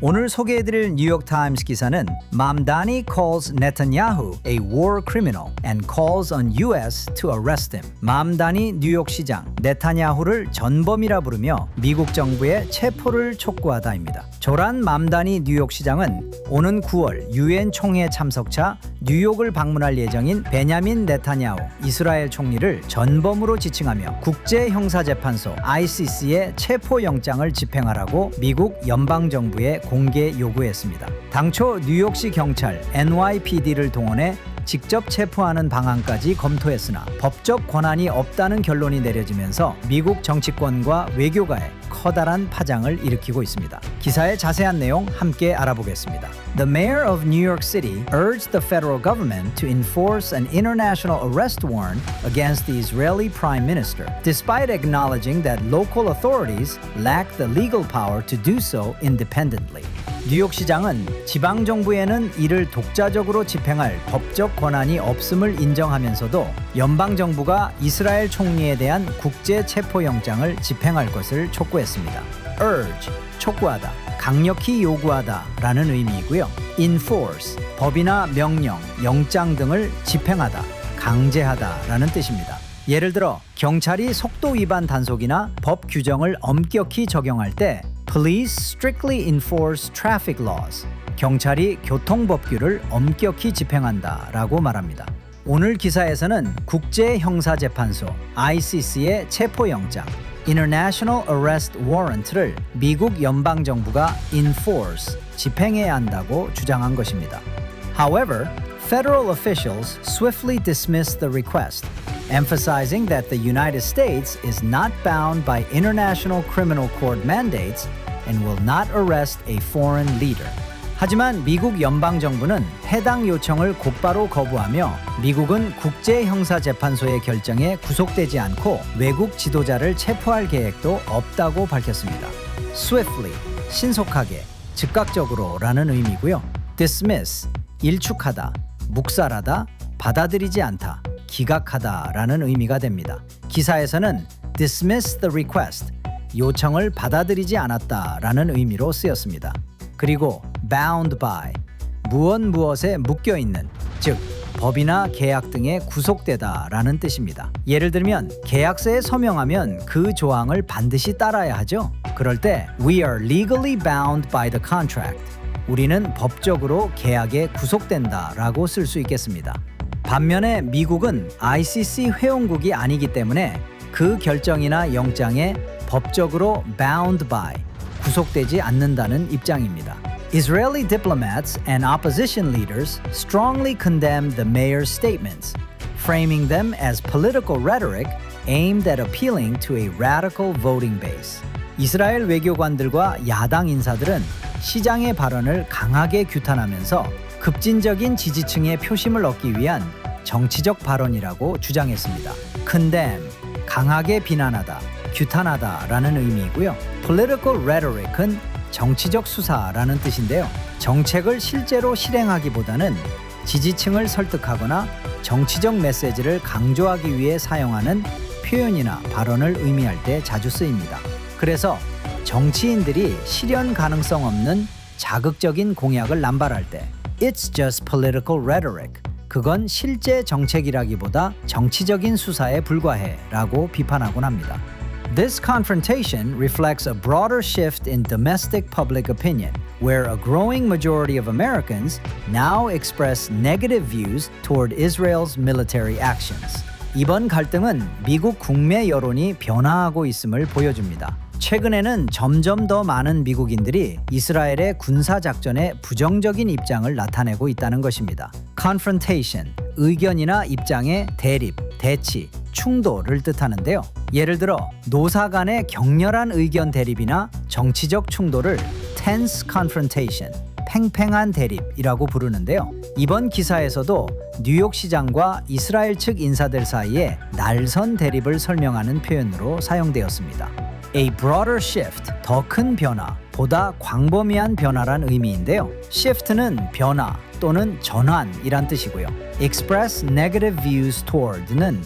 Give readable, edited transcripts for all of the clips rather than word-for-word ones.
오늘 소개해드릴 뉴욕타임스 기사는 Mamdani calls Netanyahu a war criminal and calls on US to arrest him. 맘다니 뉴욕시장 네타냐후를 전범이라 부르며 미국 정부의 체포를 촉구하다입니다. 조란 맘다니 뉴욕시장은 오는 9월 유엔 총회 참석차 뉴욕을 방문할 예정인 베냐민 네타냐후 이스라엘 총리를 전범으로 지칭하며 국제형사재판소 ICC의 체포영장을 집행하라고 미국 연방정부에 공개 요구했습니다. 당초 뉴욕시 경찰 NYPD를 동원해 직접 체포하는 방안까지 검토했으나 법적 권한이 없다는 결론이 내려지면서 미국 정치권과 외교가에 커다란 파장을 일으키고 있습니다. 기사의 자세한 내용 함께 알아보겠습니다. The mayor of New York City urged the federal government to enforce an international arrest warrant against the Israeli prime minister, despite acknowledging that local authorities lack the legal power to do so independently. 뉴욕시장은 지방정부에는 이를 독자적으로 집행할 법적 권한이 없음을 인정하면서도 연방정부가 이스라엘 총리에 대한 국제체포영장을 집행할 것을 촉구했습니다. urge, 촉구하다, 강력히 요구하다 라는 의미이고요. enforce, 법이나 명령, 영장 등을 집행하다, 강제하다 라는 뜻입니다. 예를 들어 경찰이 속도 위반 단속이나 법 규정을 엄격히 적용할 때 Police strictly enforce traffic laws. 경찰이 교통법규를 엄격히 집행한다 라고 말합니다. 오늘 기사에서는 국제형사재판소 ICC의 체포영장 International Arrest Warrant를 미국 연방정부가 enforce, 집행해야 한다고 주장한 것입니다. However, federal officials swiftly dismissed the request, emphasizing that the United States is not bound by international criminal court mandates and will not arrest a foreign leader. 하지만 미국 연방정부는 해당 요청을 곧바로 거부하며 미국은 국제형사재판소의 결정에 구속되지 않고 외국 지도자를 체포할 계획도 없다고 밝혔습니다. swiftly, 신속하게, 즉각적으로 라는 의미고요. dismiss, 일축하다, 묵살하다, 받아들이지 않다, 기각하다 라는 의미가 됩니다. 기사에서는 dismiss the request, 요청을 받아들이지 않았다 라는 의미로 쓰였습니다. 그리고 bound by, 무엇에 묶여있는, 즉 법이나 계약 등에 구속되다 라는 뜻입니다. 예를 들면 계약서에 서명하면 그 조항을 반드시 따라야 하죠. 그럴 때 We are legally bound by the contract. 우리는 법적으로 계약에 구속된다 라고 쓸 수 있겠습니다. 반면에 미국은 ICC 회원국이 아니기 때문에 그 결정이나 영장에 법적으로 bound by, 구속되지 않는다는 입장입니다. Israeli diplomats and opposition leaders strongly condemned the mayor's statements, framing them as political rhetoric aimed at appealing to a radical voting base. 이스라엘 외교관들과 야당 인사들은 시장의 발언을 강하게 규탄하면서 급진적인 지지층의 표심을 얻기 위한 정치적 발언이라고 주장했습니다. condemn, 강하게 비난하다, 규탄하다 라는 의미이고요. political rhetoric은 정치적 수사라는 뜻인데요. 정책을 실제로 실행하기보다는 지지층을 설득하거나 정치적 메시지를 강조하기 위해 사용하는 표현이나 발언을 의미할 때 자주 쓰입니다. 그래서 정치인들이 실현 가능성 없는 자극적인 공약을 남발할 때 It's just political rhetoric. 그건 실제 정책이라기보다 정치적인 수사에 불과해 라고 비판하곤 합니다. This confrontation reflects a broader shift in domestic public opinion, where a growing majority of Americans now express negative views toward Israel's military actions. 이번 갈등은 미국 국내 여론이 변화하고 있음을 보여줍니다. 최근에는 점점 더 많은 미국인들이 이스라엘의 군사 작전에 부정적인 입장을 나타내고 있다는 것입니다. confrontation, 의견이나 입장의 대립, 대치, 충돌을 뜻하는데요. 예를 들어 노사 간의 격렬한 의견 대립이나 정치적 충돌을 tense confrontation, 팽팽한 대립이라고 부르는데요. 이번 기사에서도 뉴욕 시장과 이스라엘 측 인사들 사이에 날선 대립을 설명하는 표현으로 사용되었습니다. A broader shift, 더 큰 변화, 보다 광범위한 변화란 의미인데요. shift는 변화, 또는 전환이란 뜻이고요. express negative views toward는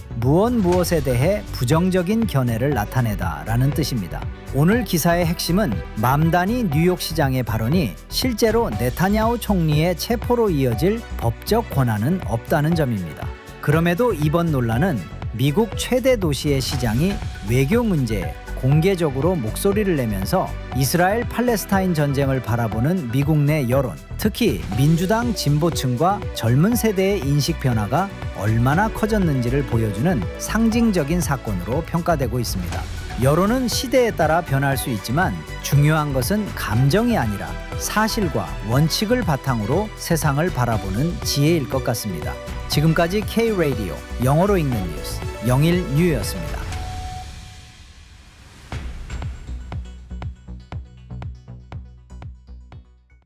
무엇에 대해 부정적인 견해를 나타내다 라는 뜻입니다. 오늘 기사의 핵심은 맘다니 뉴욕시장의 발언이 실제로 네타냐후 총리의 체포로 이어질 법적 권한은 없다는 점입니다. 그럼에도 이번 논란은 미국 최대 도시의 시장이 외교 문제에 공개적으로 목소리를 내면서 이스라엘 팔레스타인 전쟁을 바라보는 미국 내 여론, 특히 민주당 진보층과 젊은 세대의 인식 변화가 얼마나 커졌는지를 보여주는 상징적인 사건으로 평가되고 있습니다. 여론은 시대에 따라 변할 수 있지만 중요한 것은 감정이 아니라 사실과 원칙을 바탕으로 세상을 바라보는 지혜일 것 같습니다. 지금까지 K-Radio 영어로 읽는 뉴스 영일뉴였습니다.